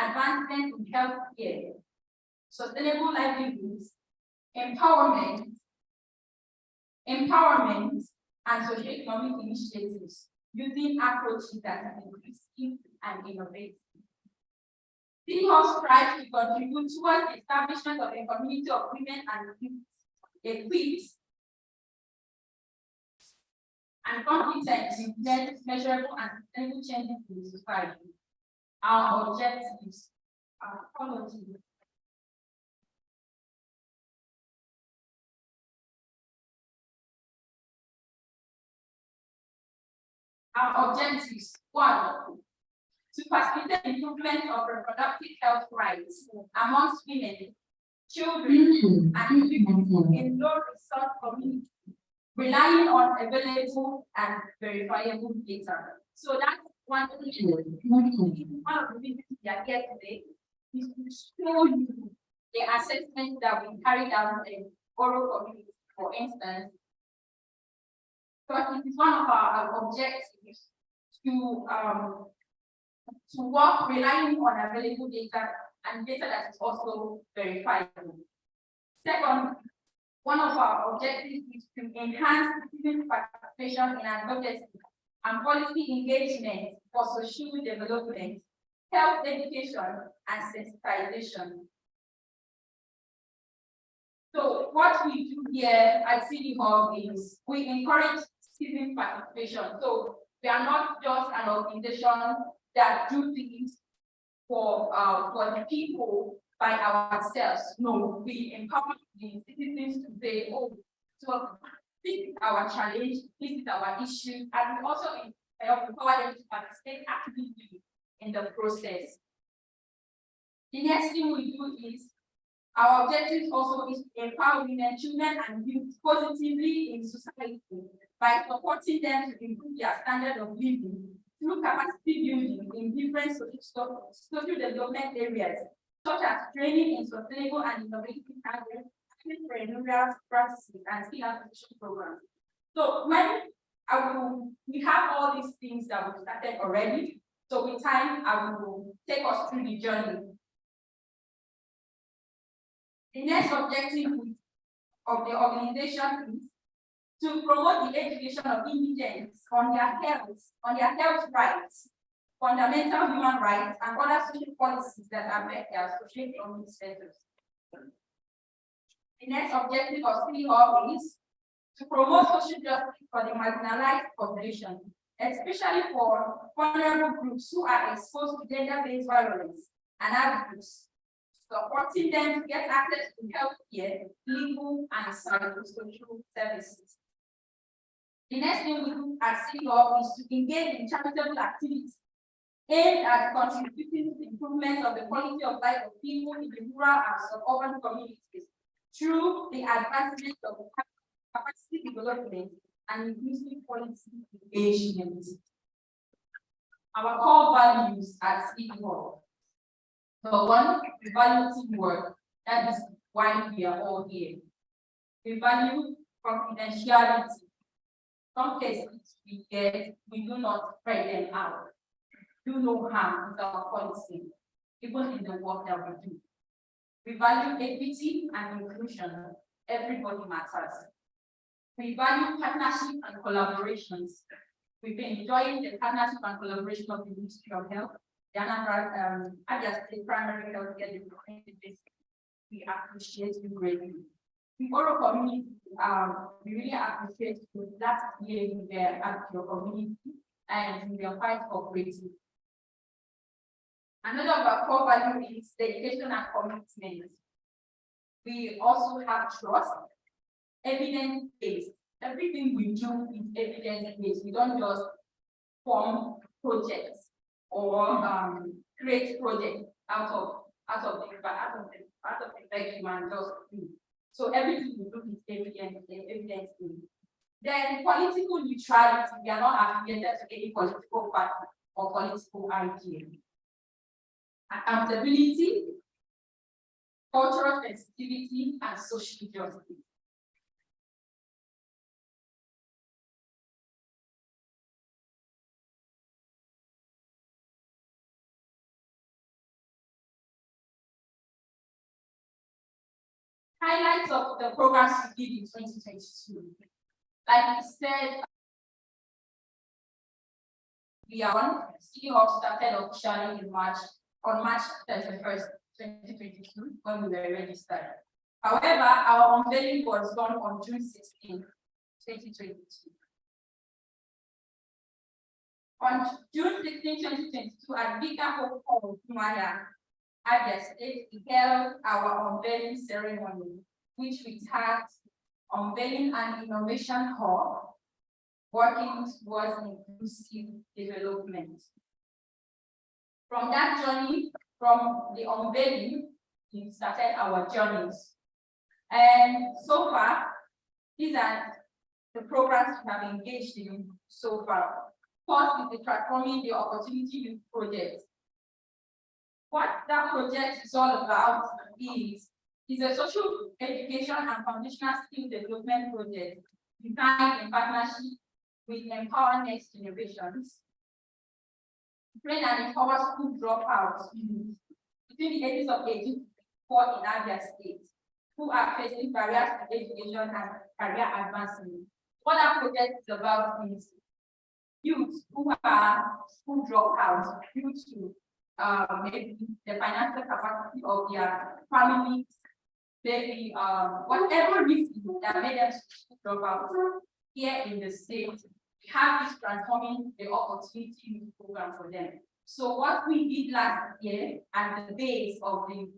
advancement in healthcare, sustainable livelihoods, empowerment, and socio-economic initiatives using approaches that are inclusive and innovative. SieDi-Hub strives to contribute towards the establishment of a community of women and youth equipped and competent to implement measurable and sustainable changes in society. Our objectives are following. Our objectives: 1, to facilitate improvement of reproductive health rights amongst women, children, and people in low-resource communities, relying on available and verifiable data. So that's one of the reasons we are here today is to show you the assessment that we carried out in oral community, for instance. Because it is one of our objectives to work relying on available data and data that is also verifiable. Second, one of our objectives is to enhance citizen participation in advocacy and policy engagement for social development, health education, and sensitization. So what we do here at SieDi-Hub is we encourage citizen participation. So we are not just an organization that do things for the people by ourselves. No, we empower the citizens to say, oh, so this is our challenge, this is our issue, and we also empower them to participate actively in the process. The next thing we do is our objective also is to empower women, children, and youth positively in society by supporting them to improve their standard of living through capacity building in different social development areas, such as training in sustainable and innovative entrepreneurial practices and skill acquisition programs. So when we have all these things that we started already, so with time I will take us through the journey. The next objective of the organization is to promote the education of indigents on their health rights, fundamental human rights, and other social policies that affect their socio-economic status. The next objective of SieDi-Hub is to promote social justice for the marginalized population, especially for vulnerable groups who are exposed to gender-based violence and abuse, supporting them to get access to healthcare, legal, and psychosocial services. The next thing we do at SieDi-Hub is to engage in charitable activities aimed at contributing to the improvement of the quality of life of people in the rural and suburban communities through the advancement of capacity development and inclusive policy engagement. Our core values at SieDi-Hub. Number 1, we value teamwork. That is why we are all here. We value confidentiality. Some cases we do not spread them out. Do no harm with our policy, even in the work that we do. We value equity and inclusion. Everybody matters. We value partnership and collaborations. We've been enjoying the partnership and collaboration of the Ministry of Health, the Abia State Primary Health Care Development. We appreciate you greatly. The oral community, we really appreciate you that year you were at your community and we are quite cooperative. Another of our core value is dedication and commitment. We also have trust, evidence-based. Everything we do is evidence-based. We don't just form projects or create projects out of the vacuum and just do. So everything we do is evidence-based. Then political neutrality. We are not affiliated to any political party or political idea. Accountability, cultural sensitivity, and social justice. Highlights of the programs we did in 2022. Like we said, we are on SieDi-Hub started officially in March, on March 31st, 2022, when we were registered. However, our unveiling was done on June 16, 2022. On June 16, 2022, at Bigger Hope Hall, Umuahia, Abia State, we held our unveiling ceremony, which we tagged Unveiling an Innovation Hub, working towards inclusive development. From that journey, from the unveiling, we started our journeys. And so far, these are the programs we have engaged in so far. First is the Transforming the Opportunity Youth Project. What that project is all about is a social education and foundational skill development project designed in partnership with Empower Next Generations, train and empower school dropouts between the ages of 18 to 24 in Abia State, who are facing barriers to education and career advancement. What that project is about is youth who are school dropouts due to maybe the financial capacity of their families, maybe whatever reason that made them school dropouts here in the state. We have this Transforming the Opportunity program for them. So what we did last year at the base of the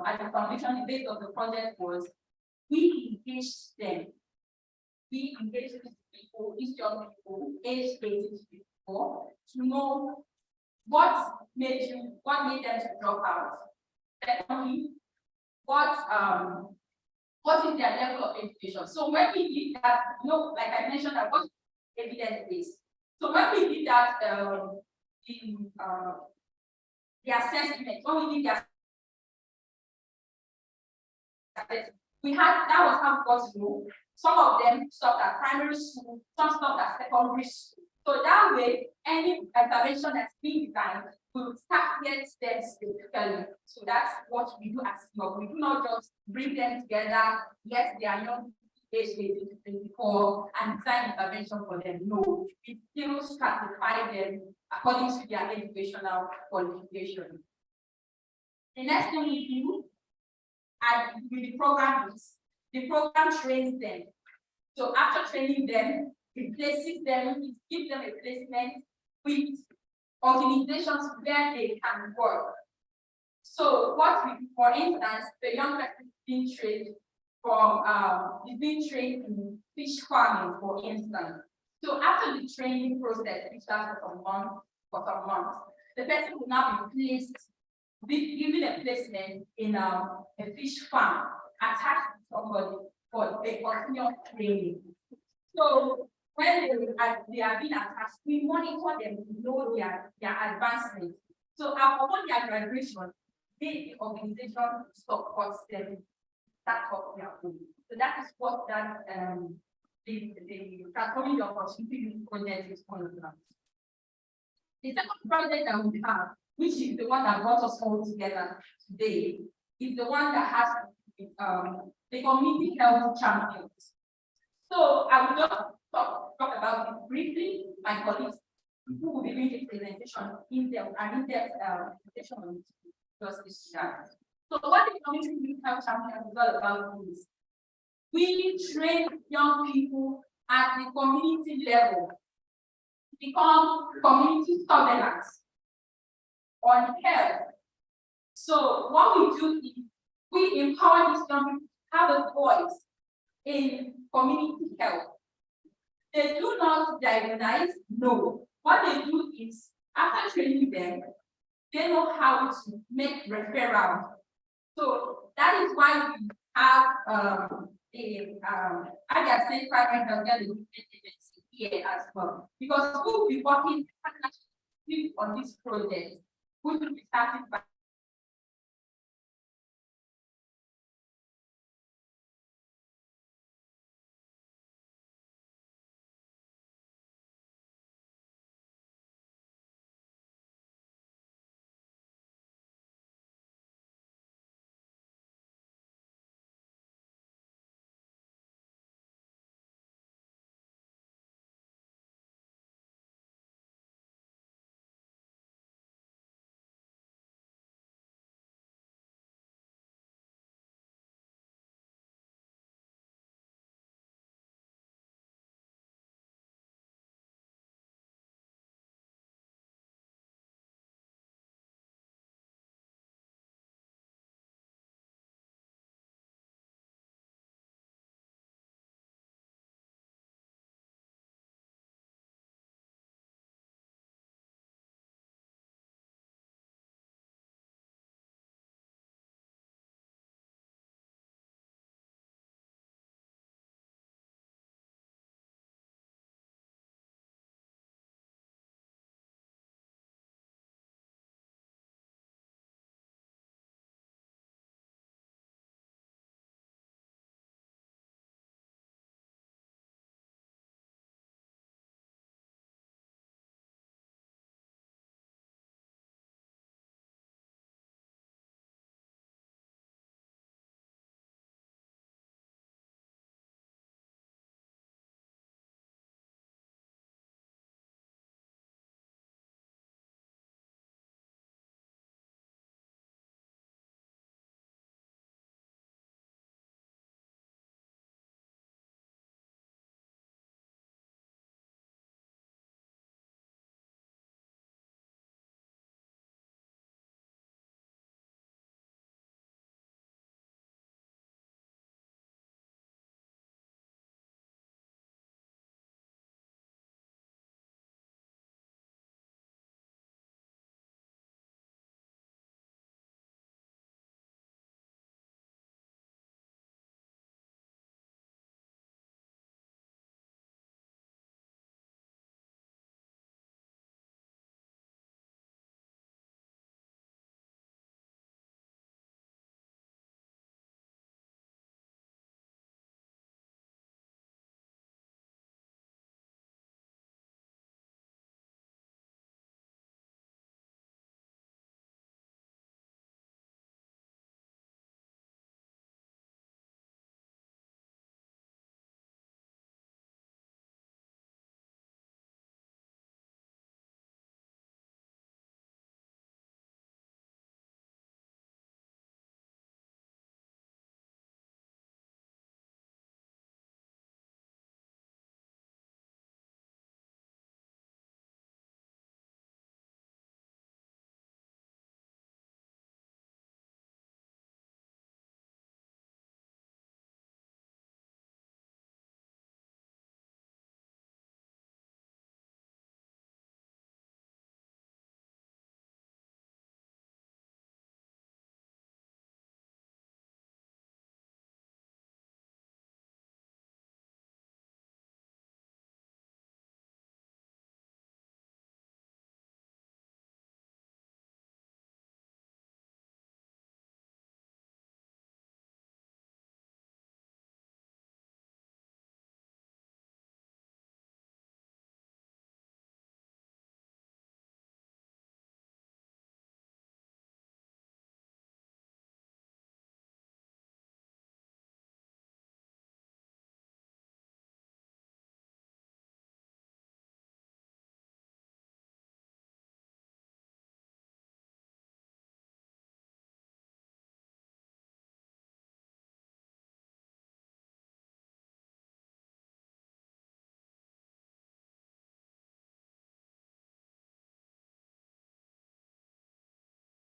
at the foundation, the base of the project was we engaged them. We engaged these people, these young people, aged 18 to 54, to know what made them to drop out. Secondly, what is their level of education? So when we did that, like I mentioned, that was evidence-based. So when we did that, the assessment, when we did that, that was how we got to know. Some of them stopped at primary school, some stopped at secondary school. So that way, any intervention that's being designed will start get them specifically. So that's what we do as SieDi-Hub. We do not just bring them together, yes, they are young, age 24, and design intervention for them. No, we still stratify them according to their educational qualification. The next thing we do with the program is the program trains them. So after training them, it places them, it gives them a placement with organizations where they can work. So what we do, for instance, the young person is being trained in fish farming, for instance. So after the training process, which lasts for some months, the person will now be given a placement in a fish farm attached to somebody for a continuous training. So when they are being attached, we monitor them to know their advancement. So upon their graduation, the organization supports them. That's what we are doing. So that is what that the Transforming the Opportunity project is all about. The second project that we have, which is the one that brought us all together today, is the one that has the community health champions. So I will just talk about it briefly. My colleagues who will be doing the presentation in-depth presentation on just this chart. So what the community health champions is all about is we train young people at the community level to become community surveillance on health. So what we do is we empower these young people to have a voice in community health. They do not diagnose, no. What they do is, after training them, they know how to make referrals. So that is why we have Abia State Primary Healthcare Development Agency here as well. Because we will be working on this project, which will be started by